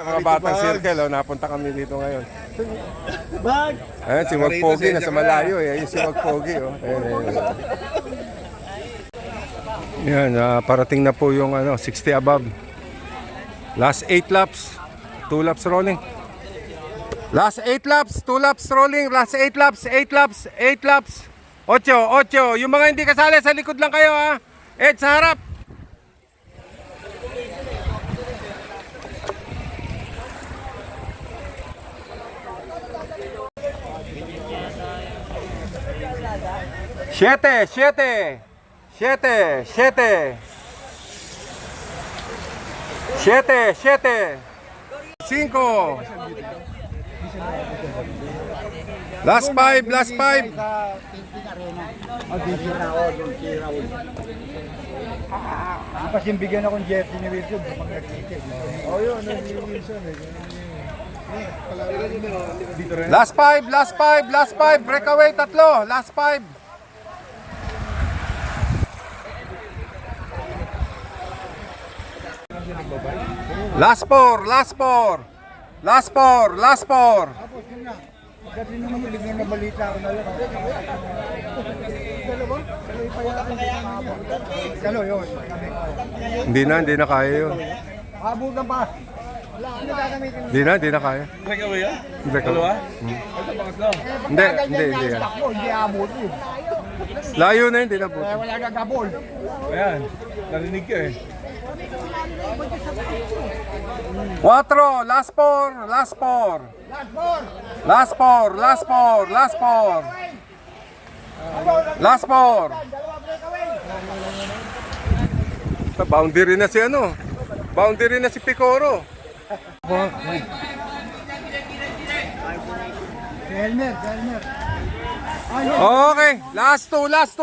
Mga batang circle, oh, napunta kami dito ngayon. Bag! Ayan, si Wag Pogi, nasa malayo eh. Ayun si Wag Pogi, oh. Yan, parating na po yung 60 above. Last 8 laps. 2 laps rolling. Last 8 laps, 2 laps rolling. Last 8 laps, 8 laps, 8 laps. 8. Yung mga hindi kasali, sa likod lang kayo ha. 8 sa harap. Siete. 5. Last 5. Kasi bigyan akong jersey ni Wilson pag nag-ticket. Oh, yun, ni Wilson eh. Last 5. Breakaway 3. Last 5. Last 4. Tapos yun na. Dati naman bigyan na balita ako na lang. Dalawa? Kalo yun. Hindi na kaya yun. Abutan pa. Wala ka na gagamitin. Hindi na kaya. Breakaway yan? Dalawa? Ito pangatlo. Hindi yan. Hindi abot yun. Layo na yun, hindi na po. Wala gagabol. Ayan, narinig ka eh. 4. Last 4. Boundary na si Boundary na si Picoro. Helmet. Okay, last two laps.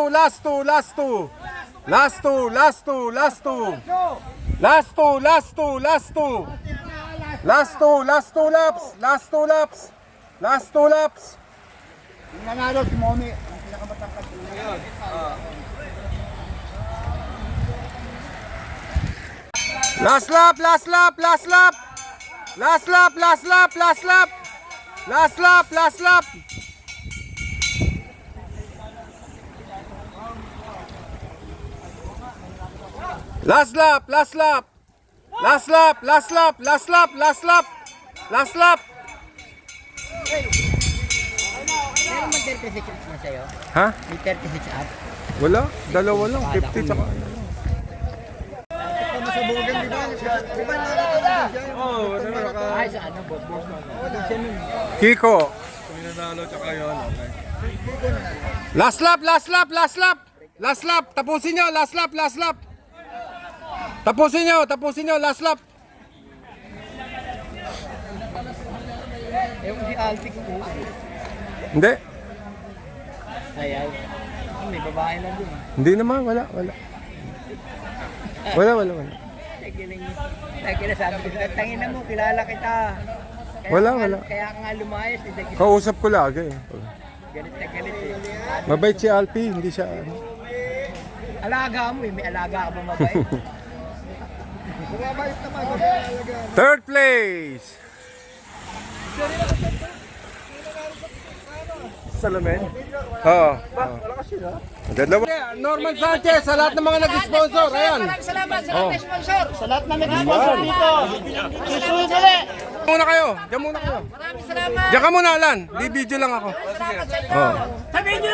Yung nanalo si Momi. Ang pinakamatangkad ko ngayon. Last lap. Meron mag 36 na sa'yo? Ha? May 36 up? Wala, dalawa lang, 50 tsaka. Masabugan, di ba? Oo, naka... Ay, sa ano? Boss. Kiko. Kung nanalo tsaka yun, okay. Last lap. Tapusin nyo, last lap. Tapusin nyo, last lap. Ewan si Alti ko po. Hindi. Ayaw. May babae lang dun. Hindi naman, wala. Nagkila sabi ko, tangina mo, kilala kita. Wala. Kaya nga lumayas. Kausap ko lagi. Galit na galit eh. Mabait si Alpi, hindi siya. Alaga mo eh, may alaga ka ba mabait? Bumabait naman. Third place. Salamin? Oo. Dalawa. Norman Sanchez, sa lahat ng mga nag-sponsor. Ayan. Maraming salamat sa lahat ng sponsor. Sa lahat ng nag-sponsor dito. Susunod ulit. Diyan muna kayo. Maraming salamat. Diyan ka muna, Alan. Di video lang ako. Salamat sa inyo. Oh. Sabihin nyo